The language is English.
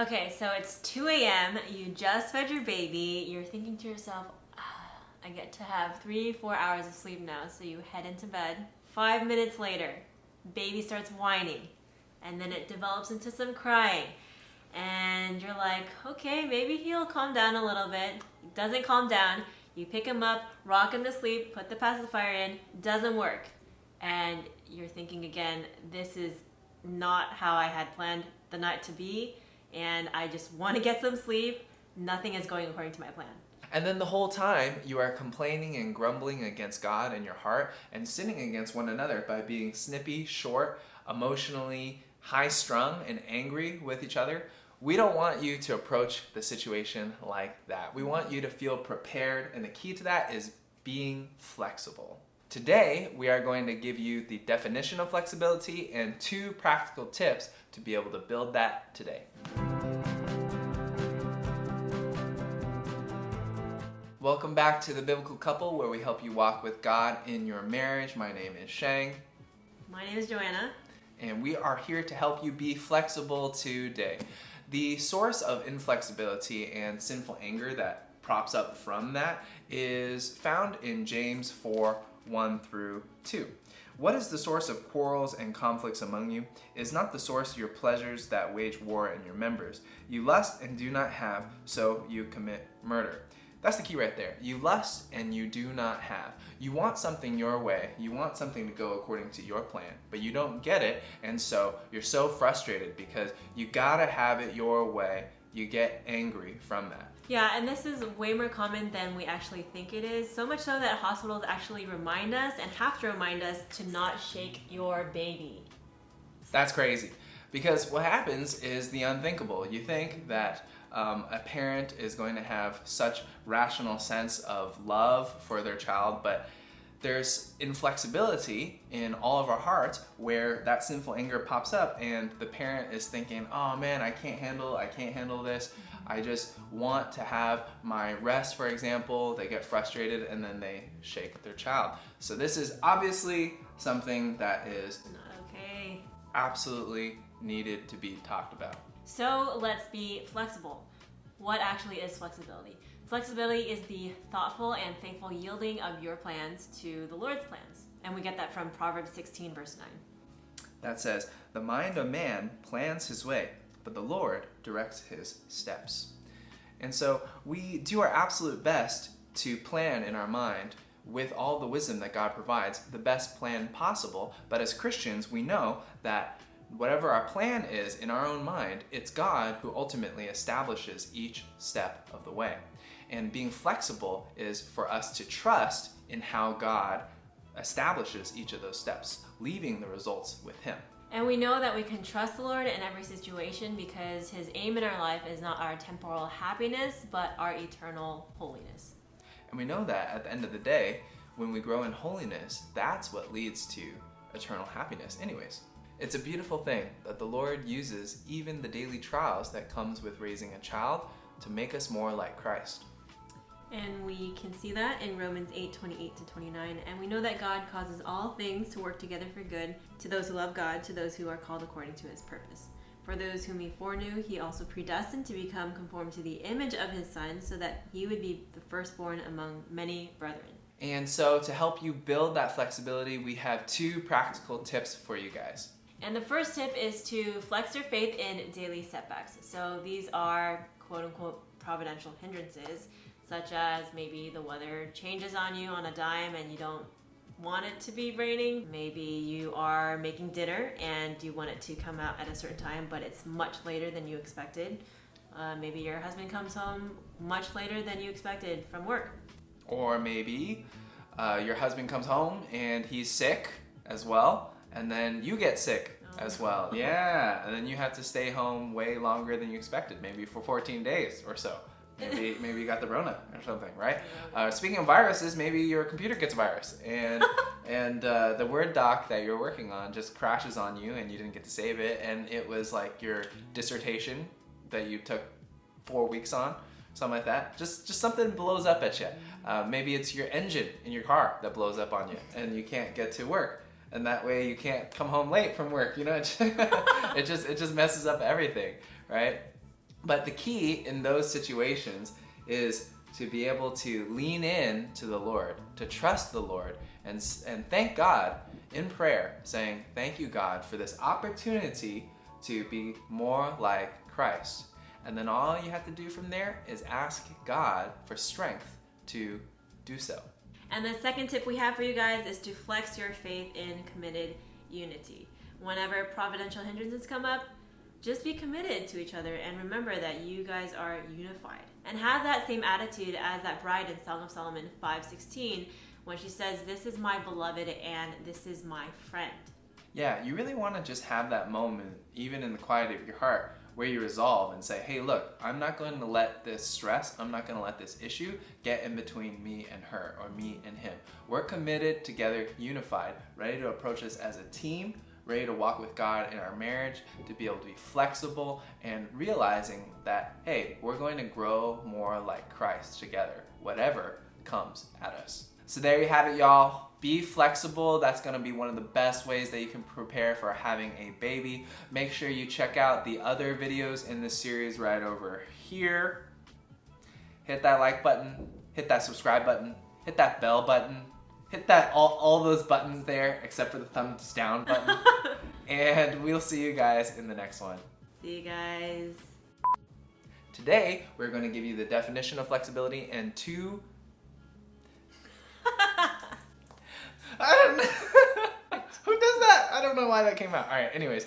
Okay, so it's 2 a.m. You just fed your baby. You're thinking to yourself, I get to have 3-4 hours of sleep now. So you head into bed. 5 minutes later, baby starts whining. And then it develops into some crying. And you're like, okay, maybe he'll calm down a little bit. He doesn't calm down. You pick him up, rock him to sleep, put the pacifier in. Doesn't work. And you're thinking again, this is not how I had planned the night to be. And I just want to get some sleep. Nothing is going according to my plan. And then the whole time you are complaining and grumbling against God in your heart and sinning against one another by being snippy, short, emotionally high-strung and angry with each other. We don't want you to approach the situation like that. We want you to feel prepared, and the key to that is being flexible. Today, we are going to give you the definition of flexibility and 2 practical tips to be able to build that today. Welcome back to The Biblical Couple, where we help you walk with God in your marriage. My name is Shang. My name is Joanna. And we are here to help you be flexible today. The source of inflexibility and sinful anger that props up from that is found in James 4:1-2. What is the source of quarrels and conflicts among you? Is not the source your pleasures that wage war in your members? You lust and do not have, so you commit murder. That's the key right there. You lust and you do not have. You want something your way. You want something to go according to your plan, but you don't get it, and so you're so frustrated because you gotta have it your way. You get angry from that. Yeah, and this is way more common than we actually think it is. So much so that hospitals actually remind us and have to remind us to not shake your baby. That's crazy. Because what happens is the unthinkable. You think that a parent is going to have such rational sense of love for their child, but there's inflexibility in all of our hearts where that sinful anger pops up and the parent is thinking, oh man, I can't handle this. I just want to have my rest, for example. They get frustrated and then they shake their child. So this is obviously something that is Not okay. absolutely needed to be talked about. So let's be flexible. What actually is flexibility? Flexibility is the thoughtful and faithful yielding of your plans to the Lord's plans. And we get that from Proverbs 16, verse 9. That says, the mind of man plans his way, but the Lord directs his steps. And so we do our absolute best to plan in our mind with all the wisdom that God provides, the best plan possible. But as Christians, we know that whatever our plan is in our own mind, it's God who ultimately establishes each step of the way. And being flexible is for us to trust in how God establishes each of those steps, leaving the results with Him. And we know that we can trust the Lord in every situation because His aim in our life is not our temporal happiness, but our eternal holiness. And we know that at the end of the day, when we grow in holiness, that's what leads to eternal happiness anyways. It's a beautiful thing that the Lord uses even the daily trials that comes with raising a child to make us more like Christ. And we can see that in Romans 8:28-29. And we know that God causes all things to work together for good to those who love God, to those who are called according to His purpose. For those whom He foreknew, He also predestined to become conformed to the image of His Son, so that He would be the firstborn among many brethren. And so to help you build that flexibility, we have 2 practical tips for you guys. And the first tip is to flex your faith in daily setbacks. So these are quote-unquote providential hindrances, such as maybe the weather changes on you on a dime and you don't want it to be raining. Maybe you are making dinner and you want it to come out at a certain time, but it's much later than you expected. Maybe your husband comes home much later than you expected from work. Or maybe your husband comes home and he's sick as well, and then you get sick as well. Yeah, and then you have to stay home way longer than you expected, maybe for 14 days or so. Maybe you got the Rona or something, right? Speaking of viruses, maybe your computer gets a virus and the Word doc that you're working on just crashes on you and you didn't get to save it, and it was like your dissertation that you took 4 weeks on, something like that. Just something blows up at you. Maybe it's your engine in your car that blows up on you and you can't get to work. And that way you can't come home late from work, you know? It just messes up everything, right? But the key in those situations is to be able to lean in to the Lord, to trust the Lord, and thank God in prayer, saying, thank you, God, for this opportunity to be more like Christ. And then all you have to do from there is ask God for strength to do so. And the second tip we have for you guys is to flex your faith in committed unity. Whenever providential hindrances come up, just be committed to each other and remember that you guys are unified. And have that same attitude as that bride in Song of Solomon 5:16 when she says, this is my beloved and this is my friend. Yeah, you really want to just have that moment, even in the quiet of your heart, where you resolve and say, hey, look, I'm not going to let this stress, I'm not going to let this issue get in between me and her or me and him. We're committed together, unified, ready to approach this as a team, ready to walk with God in our marriage, to be able to be flexible and realizing that, hey, we're going to grow more like Christ together, whatever comes at us. So there you have it, y'all. Be flexible. That's going to be one of the best ways that you can prepare for having a baby. Make sure you check out the other videos in this series right over here. Hit that like button, hit that subscribe button, hit that bell button, hit that all those buttons there except for the thumbs down button. And we'll see you guys in the next one. See you guys. Today, we're going to give you the definition of flexibility and two... I don't know. Who does that? I don't know why that came out. All right, anyways.